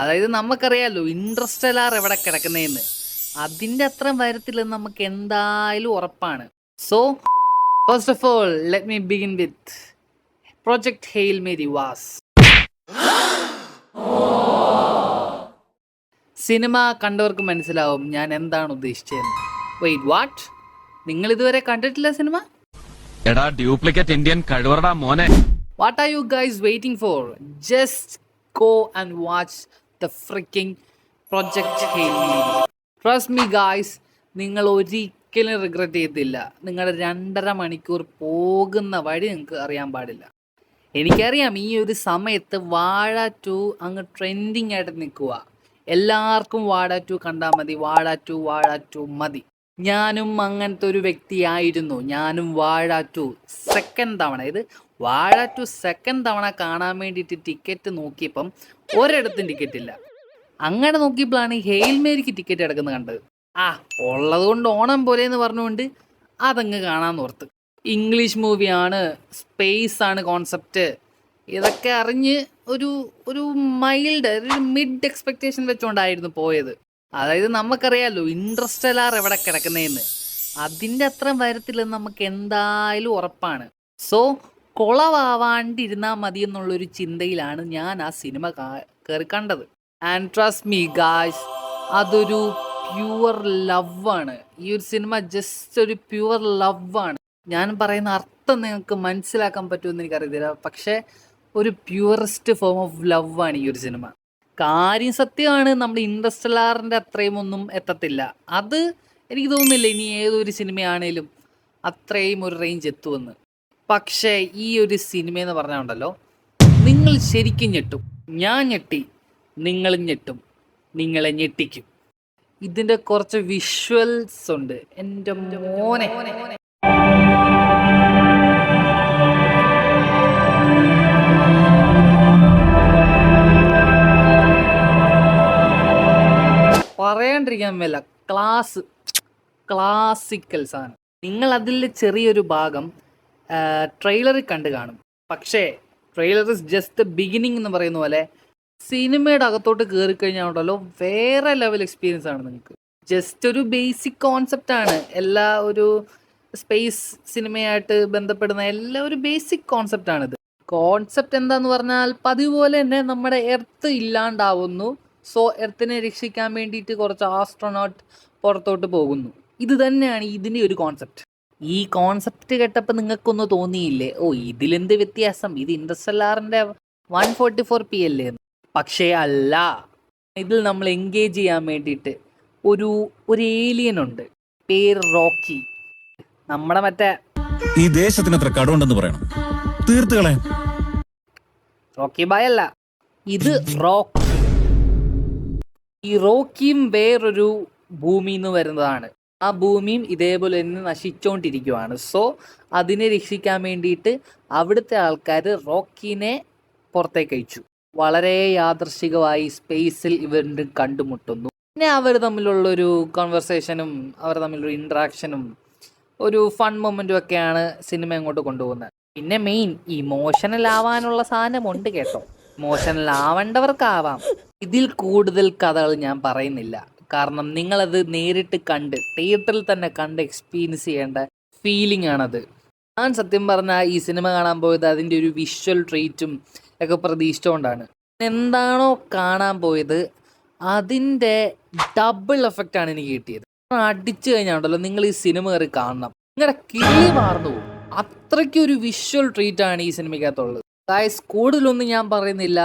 അതായത് നമുക്കറിയാലോ ഇൻട്രസ്റ്റെല്ലാർ എവിടെ കിടക്കുന്നതെന്ന്. അതിന്റെ അത്രയും വരത്തില്ലെന്ന് നമുക്ക് എന്തായാലും ഉറപ്പാണ്. So first of all let me begin with Project Hail Mary was. Cinema കണ്ടവർക്ക് മനസ്സിലാവും ഞാൻ എന്താണ് ഉദ്ദേശിച്ചതെന്ന്. Wait, what? നിങ്ങൾ ഇതുവരെ കണ്ടിട്ടില്ല സിനിമ? എടാ ഡ്യൂപ്ലിക്കേറ്റ് ഇന്ത്യൻ കഴിവറടാ മോനെ. What are you guys waiting for? Just go and watch the freaking Project Hail Mary. Trust me guys, നിങ്ങൾ ഒരിക്കലും റിഗ്രറ്റ് ചെയ്യത്തില്ല. നിങ്ങളുടെ 2.5 മണിക്കൂർ പോകുന്ന വഴി നിങ്ങൾക്ക് അറിയാൻ പാടില്ല. എനിക്കറിയാം ഈ ഒരു സമയത്ത് വാഴ 2 അങ്ങ് ട്രെൻഡിങ് ആയിട്ട് നിൽക്കുക. എല്ലാവർക്കും വാഴ 2 കണ്ടാൽ മതി, വാഴ 2 മതി. ഞാനും അങ്ങനത്തെ ഒരു വ്യക്തിയായിരുന്നു. ഞാനും വാഴ 2 സെക്കൻഡ് തവണ, ഇത് വാഴ 2 സെക്കൻഡ് തവണ കാണാൻ വേണ്ടിയിട്ട് ടിക്കറ്റ് നോക്കിയപ്പം ഒരിടത്തും ടിക്കറ്റ് ഇല്ല. അങ്ങനെ നോക്കിയപ്പോഴാണ് ഹെയിൽ മേരിക്ക് ടിക്കറ്റ് എടുക്കുന്നത് കണ്ടത്. ഉള്ളത് കൊണ്ട് ഓണം പോലെ എന്ന് പറഞ്ഞുകൊണ്ട് അതങ്ങ് കാണാൻ ഓർത്ത്. ഇംഗ്ലീഷ് മൂവിയാണ്, സ്പേസ് ആണ് കോൺസെപ്റ്റ്. ഇതൊക്കെ അറിഞ്ഞ് ഒരു ഒരു മൈൽഡ് ഒരു മിഡ് എക്സ്പെക്റ്റേഷൻ വെച്ചുകൊണ്ടായിരുന്നു പോയത്. അതായത് നമുക്കറിയാലോ ഇൻട്രസ്റ്റെല്ലാർ എവിടെ കിടക്കുന്നതെന്ന്. അതിൻ്റെ അത്രയും വരത്തില്ലെന്ന് നമുക്ക് എന്തായാലും ഉറപ്പാണ്. സോ കുളവാവാണ്ടിരുന്നാൽ മതി എന്നുള്ളൊരു ചിന്തയിലാണ് ഞാൻ ആ സിനിമ കയറി കണ്ടത്. ആൻഡ് ട്രസ്റ്റ് മീ ഗായ്സ്, അതൊരു പ്യുവർ ലവ്. ഈ ഒരു സിനിമ ജസ്റ്റ് ഒരു പ്യുവർ ലവ്. ഞാൻ പറയുന്ന അർത്ഥം നിങ്ങൾക്ക് മനസ്സിലാക്കാൻ പറ്റുമെന്ന് എനിക്കറിയത്തില്ല, പക്ഷേ ഒരു പ്യുവറസ്റ്റ് ഫോം ഓഫ് ലവ് ഈ ഒരു സിനിമ. കാര്യം സത്യമാണ്, നമ്മൾ ഇൻട്രസ്റ്റെല്ലാറിൻ്റെ അത്രയും ഒന്നും എത്തത്തില്ല. അത് എനിക്ക് തോന്നുന്നില്ല ഇനി ഏതൊരു സിനിമയാണേലും അത്രയും ഒരു റേഞ്ച് എത്തുമെന്ന്. പക്ഷേ ഈ ഒരു സിനിമയെന്ന് പറഞ്ഞാൽ നിങ്ങൾ ശരിക്കും ഞെട്ടും. ഞാൻ ഞെട്ടി, നിങ്ങളും ഞെട്ടും, നിങ്ങളെ ഞെട്ടിക്കും. ഇതിൻ്റെ കുറച്ച് വിഷ്വൽസ് ഉണ്ട്, എൻ്റെ മോനെ. പറയാണ്ടിരിക്കാൻ മേല, ക്ലാസിക്കൽ സാധനം. നിങ്ങൾ അതിൽ ചെറിയൊരു ഭാഗം ട്രെയിലറിൽ കണ്ടു കാണും. പക്ഷേ trailer is just the beginning എന്ന് പറയുന്ന പോലെ സിനിമയുടെ അകത്തോട്ട് കയറി കഴിഞ്ഞാൽ ഉണ്ടല്ലോ വേറെ ലെവൽ എക്സ്പീരിയൻസ് ആണ് നിങ്ങൾക്ക്. ജസ്റ്റ് ഒരു ബേസിക് കോൺസെപ്റ്റാണ്. എല്ലാ ഒരു സ്പേസ് സിനിമയായിട്ട് ബന്ധപ്പെടുന്ന എല്ലാ ഒരു ബേസിക് കോൺസെപ്റ്റാണിത്. കോൺസെപ്റ്റ് എന്താന്ന് പറഞ്ഞാൽ പതിവ് പോലെ തന്നെ നമ്മുടെ എർത്ത് ഇല്ലാണ്ടാവുന്നു. സോ എർത്തിനെ രക്ഷിക്കാൻ വേണ്ടിയിട്ട് കുറച്ച് ആസ്ട്രോനോട്ട് പുറത്തോട്ട് പോകുന്നു. ഇത് തന്നെയാണ് ഇതിൻ്റെ ഒരു കോൺസെപ്റ്റ്. ഈ കോൺസെപ്റ്റ് കേട്ടപ്പോൾ നിങ്ങൾക്കൊന്ന് തോന്നിയില്ലേ, ഇതിലെന്ത് വ്യത്യാസം, ഇത് ഇൻട്രസ്റ്റെല്ലാറിൻ്റെ 144p അല്ലേ? പക്ഷേ അല്ല. ഇതിൽ നമ്മൾ എൻഗേജ് ചെയ്യാൻ വേണ്ടിയിട്ട് ഒരു ഏലിയൻ ഉണ്ട്, പേര് റോക്കി. നമ്മുടെ മറ്റേ ഈ ദേശത്തിന് അത്ര കടമുണ്ടെന്ന് പറയണം, തീർത്ത് കളയാം. റോക്കി ബായ് അല്ല, ഇത് റോക്കി. ഈ റോക്കിയും വേറൊരു ഭൂമിയിൽ നിന്ന് വരുന്നതാണ്. ആ ഭൂമിയും ഇതേപോലെ തന്നെ നശിച്ചുകൊണ്ടിരിക്കുകയാണ്. സോ അതിനെ രക്ഷിക്കാൻ വേണ്ടിയിട്ട് അവിടുത്തെ ആൾക്കാർ റോക്കിനെ പുറത്തേക്ക് അയച്ചു. വളരെ യാദൃശികമായി സ്പേസിൽ ഇവർ കണ്ടുമുട്ടുന്നു. പിന്നെ അവർ തമ്മിലുള്ളൊരു കോൺവെർസേഷനും അവർ തമ്മിലൊരു ഇൻട്രാക്ഷനും ഒരു ഫൺ മൊമെൻറ്റും ഒക്കെയാണ് സിനിമ അങ്ങോട്ട് കൊണ്ടുപോകുന്നത്. പിന്നെ മെയിൻ ഇമോഷണൽ ആവാനുള്ള സാധനമുണ്ട് കേട്ടോ. ഇമോഷണൽ ആവേണ്ടവർക്കാവാം. ഇതിൽ കൂടുതൽ കഥകൾ ഞാൻ പറയുന്നില്ല, കാരണം നിങ്ങളത് നേരിട്ട് കണ്ട് തിയേറ്ററിൽ തന്നെ കണ്ട് എക്സ്പീരിയൻസ് ചെയ്യേണ്ട ഫീലിംഗ് ആണത്. ഞാൻ സത്യം പറഞ്ഞാൽ ഈ സിനിമ കാണാൻ പോയത് അതിൻ്റെ ഒരു വിഷ്വൽ ട്രീറ്റും ഒക്കെ പ്രതീക്ഷിച്ചുകൊണ്ടാണ്. എന്താണോ കാണാൻ പോയത് അതിൻ്റെ ഡബിൾ എഫക്റ്റാണ് എനിക്ക് കിട്ടിയത്. അടിച്ചു കഴിഞ്ഞാൽ നിങ്ങൾ ഈ സിനിമ കയറി കാണണം, നിങ്ങളുടെ കിളി മാറുന്നു പോകും. അത്രയ്ക്കൊരു വിഷ്വൽ ട്രീറ്റാണ് ഈ സിനിമയ്ക്കകത്തുള്ളത്. ഗൈസ്, കൂടുതലൊന്നും ഞാൻ പറയുന്നില്ല,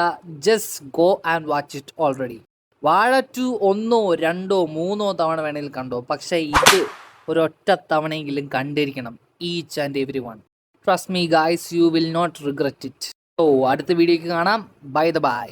just go and watch it already. വാഴ 2 1, 2, 3 തവണ വേണമെങ്കിൽ കണ്ടോ, പക്ഷേ ഇത് ഒരൊറ്റ തവണയെങ്കിലും കണ്ടിരിക്കണം, each and every one. Trust me guys, you will not regret it. അടുത്ത വീഡിയോയ്ക്ക് കാണാം. ബൈ.